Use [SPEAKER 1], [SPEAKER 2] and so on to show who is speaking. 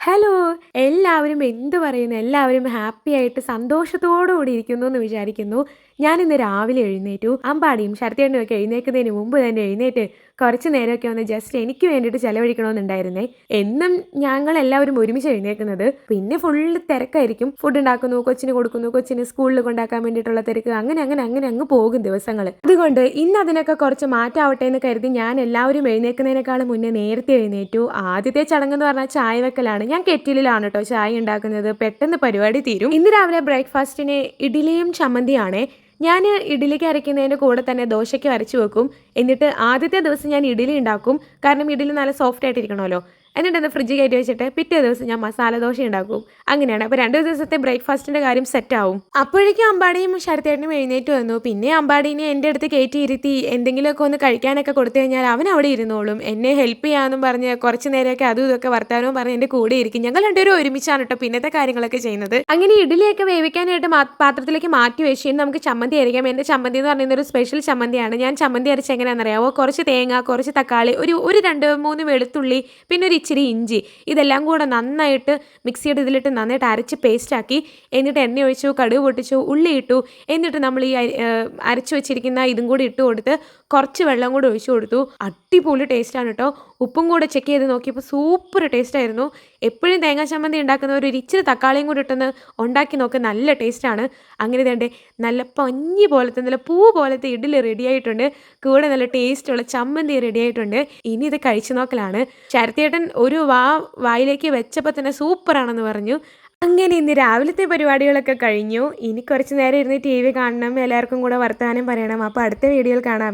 [SPEAKER 1] Hello! എല്ലാവരും എന്ത് പറയുന്നു? എല്ലാവരും ഹാപ്പി ആയിട്ട് സന്തോഷത്തോടു കൂടി ഇരിക്കുന്നു എന്ന് വിചാരിക്കുന്നു. ഞാനിന്ന് രാവിലെ എഴുന്നേറ്റു. അമ്പാടിയും ശരത്തേട്ടനും ഒക്കെ എഴുന്നേൽക്കുന്നതിന് മുമ്പ് തന്നെ എഴുന്നേറ്റ് കുറച്ച് നേരമൊക്കെ ഒന്ന് ജസ്റ്റ് എനിക്ക് വേണ്ടിയിട്ട് ചെലവഴിക്കണമെന്നുണ്ടായിരുന്നേ. എന്നും ഞങ്ങളെല്ലാവരും ഒരുമിച്ച് എഴുന്നേൽക്കുന്നത്. പിന്നെ ഫുള്ള് തിരക്കായിരിക്കും. ഫുഡ് ഉണ്ടാക്കുന്നു, കൊച്ചിന് കൊടുക്കുന്നു, കൊച്ചിന് സ്കൂളിൽ കൊണ്ടാക്കാൻ വേണ്ടിയിട്ടുള്ള തിരക്ക്. അങ്ങനെ അങ്ങ് പോകും ദിവസങ്ങൾ. അതുകൊണ്ട് ഇന്ന് അതിനൊക്കെ കുറച്ച് മാറ്റാവട്ടെ എന്ന് കരുതി ഞാൻ എല്ലാവരും എഴുന്നേൽക്കുന്നതിനേക്കാളും മുന്നേ നേരത്തെ എഴുന്നേറ്റു. ആദ്യത്തെ ചടങ്ങെന്ന് പറഞ്ഞാൽ ചായ വെക്കലാണ്. ഞാൻ കെറ്റിലിലാണ് കേട്ടോ ചായ ഉണ്ടാക്കുന്നത്. പെട്ടെന്ന് പരിപാടി തീരും. ഇന്ന് രാവിലെ ബ്രേക്ക്ഫാസ്റ്റിന് ഇഡ്ഡലിയും ചമ്മന്തിയാണേ. ഞാൻ ഇഡ്ഡലിക്ക് അരയ്ക്കുന്നതിൻ്റെ കൂടെ തന്നെ ദോശയ്ക്ക് അരച്ച് വെക്കും. എന്നിട്ട് ആദ്യത്തെ ദിവസം ഞാൻ ഇഡ്ഡലി ഉണ്ടാക്കും. കാരണം ഇഡ്ഡലി നല്ല സോഫ്റ്റ് ആയിട്ടിരിക്കണമല്ലോ. എന്നിട്ടൊന്ന് ഫ്രിഡ്ജ് കയറ്റി വെച്ചിട്ട് പിറ്റേ ദിവസം ഞാൻ മസാല ദോശ ഉണ്ടാക്കും. അങ്ങനെയാണ്. അപ്പോൾ 2 ദിവസത്തെ ബ്രേക്ക്ഫാസ്റ്റിൻ്റെ കാര്യം സെറ്റാവും. അപ്പോഴേക്കും അമ്പാടിയും ശരത്തേട്ടനും എഴുന്നേറ്റ് വന്നു. പിന്നെ അമ്പാടീനെ എൻ്റെ അടുത്ത് കയറ്റി ഇരുത്തി എന്തെങ്കിലുമൊക്കെ ഒന്ന് കഴിക്കാനൊക്കെ കൊടുത്തു കഴിഞ്ഞാൽ അവൻ അവിടെ ഇരുന്നോളും. എന്നെ ഹെൽപ്പ് ചെയ്യാമെന്നും പറഞ്ഞ് കുറച്ച് നേരമൊക്കെ അതും ഇതൊക്കെ വർത്താനവും പറഞ്ഞ് എൻ്റെ കൂടെ ഇരിക്കും. ഞങ്ങൾ രണ്ടുപേരും ഒരുമിച്ചാണ് കേട്ടോ പിന്നത്തെ കാര്യങ്ങളൊക്കെ ചെയ്യുന്നത്. അങ്ങനെ ഇഡ്ഡലിയൊക്കെ വേവിക്കാനായിട്ട് പാത്രത്തിലേക്ക് മാറ്റി വെച്ച് ഇനി നമുക്ക് ചമ്മന്തി അരയ്ക്കാം. എൻ്റെ ചമ്മന്തി എന്ന് പറയുന്നത് ഒരു സ്പെഷ്യൽ ചമ്മന്തിയാണ്. ഞാൻ ചമ്മന്തി അരച്ച് എങ്ങനെയാണെന്നറിയാമോ? കുറച്ച് തേങ്ങ, കുറച്ച് തക്കാളി, ഒരു 2-3 വെളുത്തുള്ളി, പിന്നെ ഒരു ഇച്ചിരി ഇഞ്ചി, ഇതെല്ലാം കൂടെ നന്നായിട്ട് മിക്സിയുടെ ഇതിലിട്ട് നന്നായിട്ട് അരച്ച് പേസ്റ്റാക്കി. എന്നിട്ട് എണ്ണ ഒഴിച്ചു, കടുക് പൊട്ടിച്ചു, ഉള്ളി ഇട്ടു. എന്നിട്ട് നമ്മൾ ഈ അരച്ചു വെച്ചിരിക്കുന്ന ഇതും കൂടി ഇട്ട് കൊടുത്ത് കുറച്ച് വെള്ളം കൂടി ഒഴിച്ചു കൊടുത്തു. അടിപൊളി ടേസ്റ്റാണ് കേട്ടോ. ഉപ്പും കൂടെ ചെക്ക് ചെയ്ത് നോക്കിയപ്പോൾ സൂപ്പർ ടേസ്റ്റായിരുന്നു. എപ്പോഴും തേങ്ങാ ചമ്മന്തി ഉണ്ടാക്കുന്നവർ ഒരു ഇച്ചിരി തക്കാളിയും കൂടി ഇട്ടൊന്ന് ഉണ്ടാക്കി നോക്ക്, നല്ല ടേസ്റ്റാണ്. അങ്ങനെ തന്നെ നല്ല പഞ്ഞി പോലത്തെ നല്ല പൂ പോലത്തെ ഇഡ്ഡലി റെഡി ആയിട്ടുണ്ട്. കൂടെ നല്ല ടേസ്റ്റുള്ള ചമ്മന്തി റെഡി ആയിട്ടുണ്ട്. ഇനി ഇത് കഴിച്ചു നോക്കലാണ്. ശരത്തേട്ടൻ ഒരു വായിലേക്ക് വെച്ചപ്പോൾ തന്നെ സൂപ്പറാണെന്ന് പറഞ്ഞു. അങ്ങനെ ഇന്ന് രാവിലത്തെ പരിപാടികളൊക്കെ കഴിഞ്ഞു. ഇനി കുറച്ച് നേരം ഇരുന്ന് TV കാണണം, എല്ലാവർക്കും കൂടെ വർത്തമാനം പറയണം. അപ്പോൾ അടുത്ത വീഡിയോയിൽ കാണാം.